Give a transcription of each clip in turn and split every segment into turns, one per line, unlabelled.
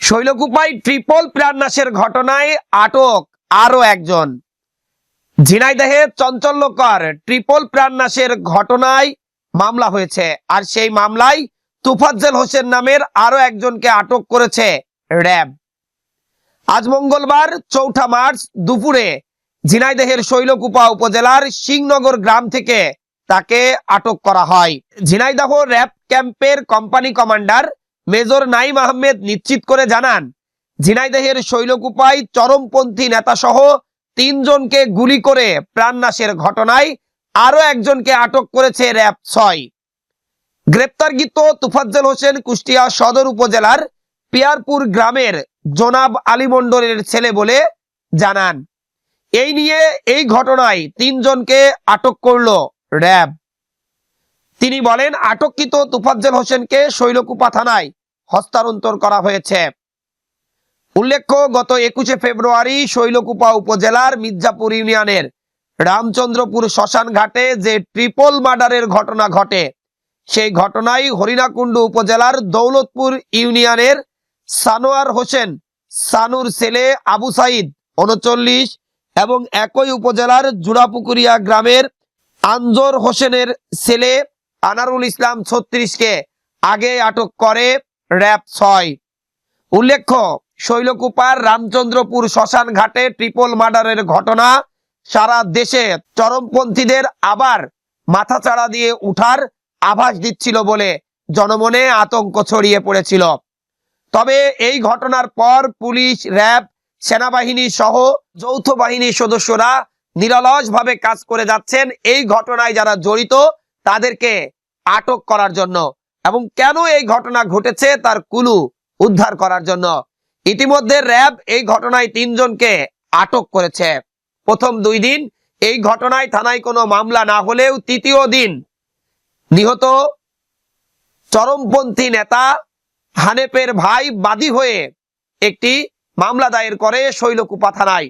শৈলকুপায় triple প্রাণনাশের ঘটনায় আটক আরো একজন। ঝিনাইদহে চাঞ্চল্যকর ট্রিপল প্রাণনাশের ঘটনায় মামলা হয়েছে, আর সেই মামলায় তোফাজ্জল হোসেন নামের আরো একজনকে আটক করেছে র্যাব। আজ মঙ্গলবার ৪ মার্চ দুপুরে ঝিনাইদহের শৈলকুপা উপজেলার সিংনগর গ্রাম থেকে তাকে আটক করা হয়। ঝিনাইদহ র্যাব ক্যাম্পের company commander major Naim Ahmed নিশ্চিত করে জানান, ঝিনাইদহের শৈলকুপায় চরমপন্থী নেতা সহ ৩ জনকে গুলি করে প্রাণনাশের ঘটনায় আরো একজনকে আটক করেছে র্যাব ৬। গ্রেপ্তারকৃত তোফাজ্জল হোসেন কুষ্টিয়া সদর উপজেলার পিয়ারপুর গ্রামের জনাব আলী মন্ডলের ছেলে বলে জানান। এই নিয়ে এই ঘটনায় ৩ জনকে আটক করল র্যাব। তিনি বলেন, আটককৃত তোফাজ্জল হোসেনকে শৈলকুপা থানায় হস্তান্তর করা হয়েছে। উল্লেখ্য, গত ২১ ফেব্রুয়ারি শৈলকুপা উপজেলার মির্জাপুর ইউনিয়নের রামচন্দ্রপুর শ্মশান ঘাটে যে ট্রিপল মার্ডারের ঘটনা ঘটে, সেই ঘটনায় হরিণাকুণ্ডু উপজেলার দৌলতপুর ইউনিয়নের সানোয়ার হোসেন সানুর ছেলে আবু সাইদ ৩৯ এবং একই উপজেলার জুড়াপুকুরিয়া গ্রামের আনজর হোসেনের ছেলে আনারুল ইসলাম ৩৬কে আগে আটক করে র্যাব ৬। উল্লেখ্য, শৈলকুপার রামচন্দ্রপুর শ্মশান ঘাটে ট্রিপল মার্ডারের ঘটনা সারা দেশে চরমপন্থীদের আবার মাথাচাড়া দিয়ে উঠার আভাস দিচ্ছিল বলে জনমনে আতঙ্ক ছড়িয়ে পড়েছিল। তবে এই ঘটনার পর পুলিশ, র্যাব, সেনাবাহিনী সহ যৌথ বাহিনীর সদস্যরা নিরলসভাবে কাজ করে যাচ্ছেন এই ঘটনায় যারা জড়িত তাদেরকে আটক করার জন্য এবং কেন এই ঘটনা ঘটেছে তার ক্লু উদ্ধার করার জন্য। ইতিমধ্যে র্যাব এই ঘটনায় ৩ জনকে আটক করেছে। প্রথম ২ দিন এই ঘটনায় থানায় কোনো মামলা না হলেও তৃতীয় দিন নিহত চরমপন্থী নেতা হানেপের ভাই বাদী হয়ে একটি মামলা দায়ের করে শৈলকুপা থানায়।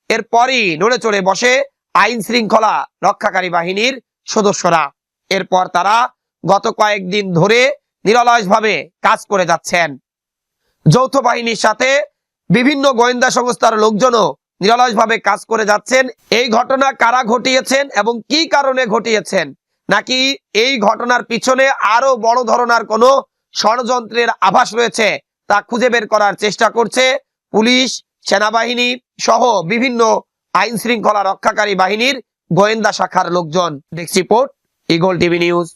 এরপরই নড়ে চড়ে বসে আইন শৃঙ্খলা রক্ষাকারী বাহিনীর সদস্যরা। এরপর তারা গত কয়েকদিন ধরে নিরলসভাবে কাজ করে যাচ্ছেন। যৌথ বাহিনীর সাথে বিভিন্ন গোয়েন্দা সংস্থার লোকজনও নিরলসভাবে কাজ করে যাচ্ছেন। এই ঘটনা কারা ঘটিয়েছেন এবং কি কারণে ঘটিয়েছেন, নাকি এই ঘটনার পিছনে আরো বড় ধরনের কোনো ষড়যন্ত্রের আভাস রয়েছে তা খুঁজে বের করার চেষ্টা করছে পুলিশ, সেনাবাহিনী সহ বিভিন্ন আইন শৃঙ্খলা রক্ষাকারী বাহিনীর গোয়েন্দা শাখার লোকজন। Desk report, eagle TV news.